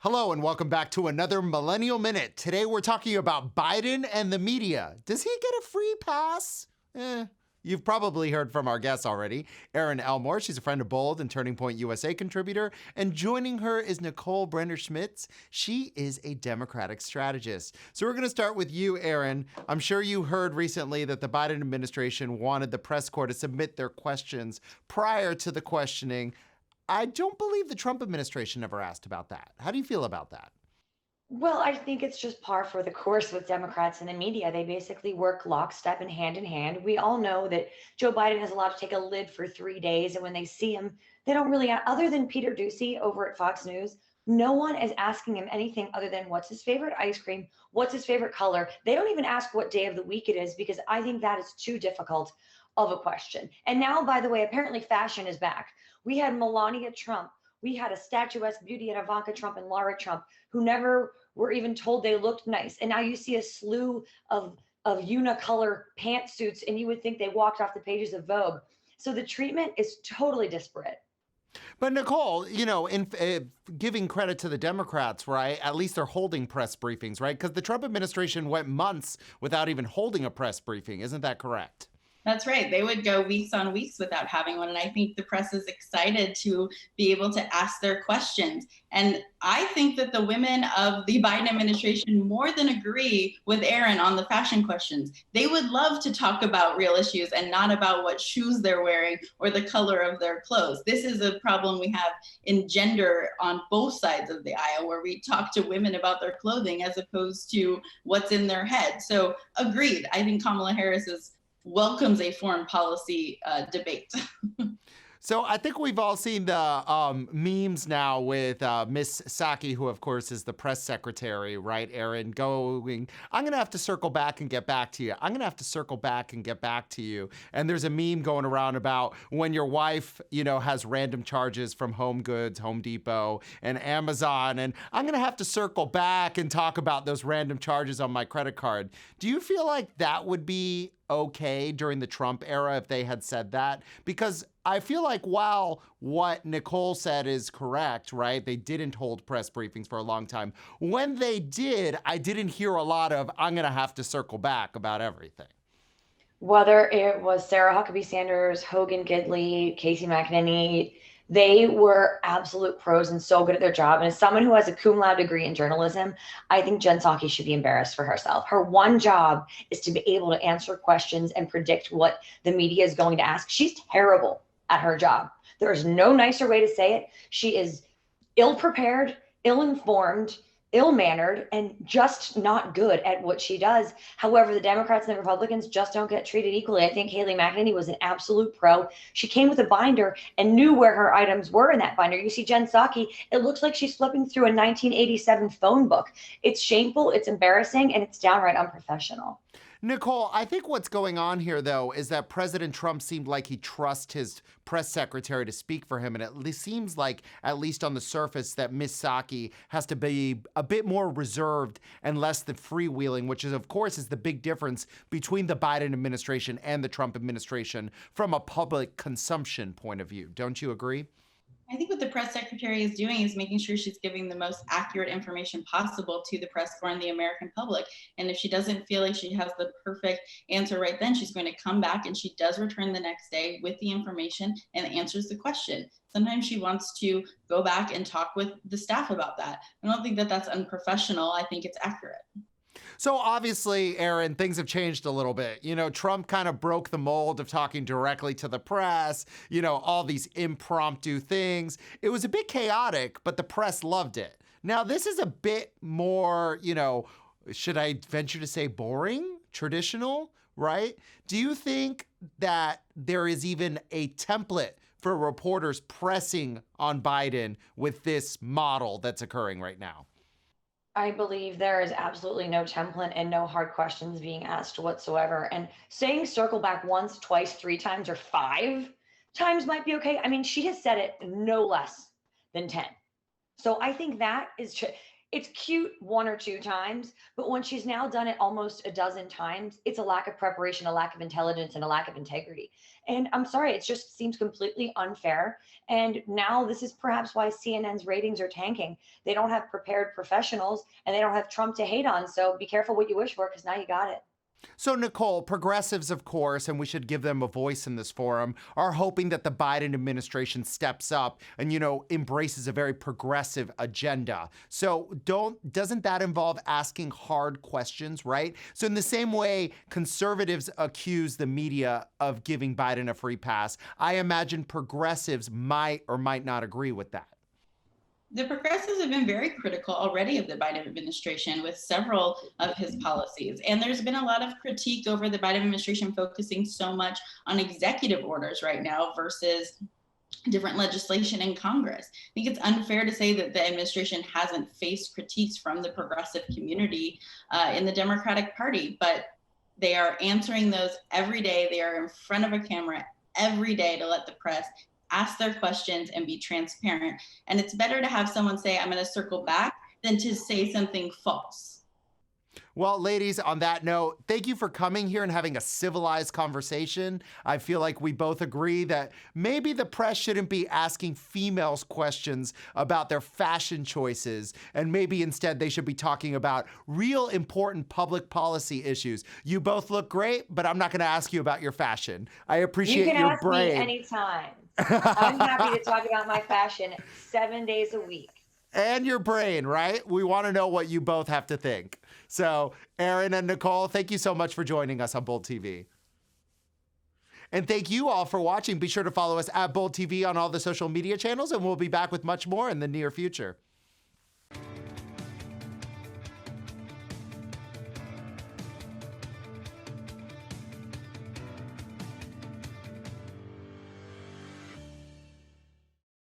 Hello and welcome back to another Millennial Minute. Today we're talking about Biden and the media. Does he get a free pass? You've probably heard from our guests already. Erin Elmore, she's a friend of Bold and Turning Point USA contributor. And joining her is Nicole Brener Schmitz. She is a Democratic strategist. So we're going to start with you, Erin. I'm sure you heard recently that the Biden administration wanted the press corps to submit their questions prior to the questioning. I don't believe the Trump administration ever asked about that. How do you feel about that? Well, I think it's just par for the course with Democrats and the media. They basically work lockstep and hand in hand. We all know that Joe Biden is allowed to take a lid for 3 days. And when they see him, they don't really, other than Peter Ducey over at Fox News, no one is asking him anything other than what's his favorite ice cream, what's his favorite color. They don't even ask what day of the week it is because I think that is too difficult of a question. And now, by the way, apparently fashion is back. We had Melania Trump. We had a statuesque beauty and Ivanka Trump and Lara Trump who never were even told they looked nice. And now you see a slew of unicolor pantsuits, and you would think they walked off the pages of Vogue. So the treatment is totally disparate. But Nicole, in giving credit to the Democrats, right? At least they're holding press briefings, right? Because the Trump administration went months without even holding a press briefing. Isn't that correct? That's right. They would go weeks on weeks without having one. And I think the press is excited to be able to ask their questions. And I think that the women of the Biden administration more than agree with Erin on the fashion questions. They would love to talk about real issues and not about what shoes they're wearing or the color of their clothes. This is a problem we have in gender on both sides of the aisle, where we talk to women about their clothing as opposed to what's in their head. So agreed. I think Kamala Harris welcomes a foreign policy debate. So I think we've all seen the memes now with Miss Psaki, who of course is the press secretary, right, Erin, going, I'm going to have to circle back and get back to you. I'm going to have to circle back and get back to you. And there's a meme going around about when your wife, has random charges from Home Goods, Home Depot, and Amazon. And I'm going to have to circle back and talk about those random charges on my credit card. Do you feel like that would be okay during the Trump era if they had said that? Because I feel like while what Nicole said is correct, right? They didn't hold press briefings for a long time. When they did, I didn't hear a lot of, I'm going to have to circle back about everything. Whether it was Sarah Huckabee Sanders, Hogan Gidley, Casey McEnany, they were absolute pros and so good at their job. And as someone who has a cum laude degree in journalism, I think Jen Psaki should be embarrassed for herself. Her one job is to be able to answer questions and predict what the media is going to ask. She's terrible at her job. There is no nicer way to say it. She is ill prepared, ill informed, ill mannered, and just not good at what she does. However, the Democrats and the Republicans just don't get treated equally. I think Haley McEnany was an absolute pro. She came with a binder and knew where her items were in that binder. You see Jen Psaki, it looks like she's flipping through a 1987 phone book. It's shameful, it's embarrassing, and it's downright unprofessional. Nicole, I think what's going on here, though, is that President Trump seemed like he trusts his press secretary to speak for him. And it seems like, at least on the surface, that Miss Psaki has to be a bit more reserved and less than freewheeling, which is, of course, is the big difference between the Biden administration and the Trump administration from a public consumption point of view. Don't you agree? I think what the press secretary is doing is making sure she's giving the most accurate information possible to the press corps and the American public. And if she doesn't feel like she has the perfect answer right then, she's going to come back, and she does return the next day with the information and answers the question. Sometimes she wants to go back and talk with the staff about that. I don't think that that's unprofessional. I think it's accurate. So obviously, Erin, things have changed a little bit. Trump kind of broke the mold of talking directly to the press, all these impromptu things. It was a bit chaotic, but the press loved it. Now, this is a bit more, should I venture to say boring, traditional, right? Do you think that there is even a template for reporters pressing on Biden with this model that's occurring right now? I believe there is absolutely no template and no hard questions being asked whatsoever. And saying circle back once, twice, three times, or five times might be okay. I mean, she has said it no less than 10. So I think that is It's cute one or two times, but when she's now done it almost a dozen times, it's a lack of preparation, a lack of intelligence, and a lack of integrity. And I'm sorry, it just seems completely unfair. And now this is perhaps why CNN's ratings are tanking. They don't have prepared professionals and they don't have Trump to hate on. So be careful what you wish for, because now you got it. So, Nicole, progressives, of course, and we should give them a voice in this forum, are hoping that the Biden administration steps up and, embraces a very progressive agenda. So doesn't that involve asking hard questions, right? So in the same way conservatives accuse the media of giving Biden a free pass, I imagine progressives might or might not agree with that. The progressives have been very critical already of the Biden administration with several of his policies. And there's been a lot of critique over the Biden administration focusing so much on executive orders right now versus different legislation in Congress. I think it's unfair to say that the administration hasn't faced critiques from the progressive community in the Democratic Party, but they are answering those every day. They are in front of a camera every day to let the press ask their questions and be transparent. And it's better to have someone say, I'm going to circle back, than to say something false. Well, ladies, on that note, thank you for coming here and having a civilized conversation. I feel like we both agree that maybe the press shouldn't be asking females questions about their fashion choices, and maybe instead they should be talking about real important public policy issues. You both look great, but I'm not going to ask you about your fashion. I appreciate your brain. You can ask me anytime. I'm happy to talk about my fashion 7 days a week. And your brain, right? We want to know what you both have to think. So, Erin and Nicole, thank you so much for joining us on Bold TV. And thank you all for watching. Be sure to follow us at Bold TV on all the social media channels, and we'll be back with much more in the near future.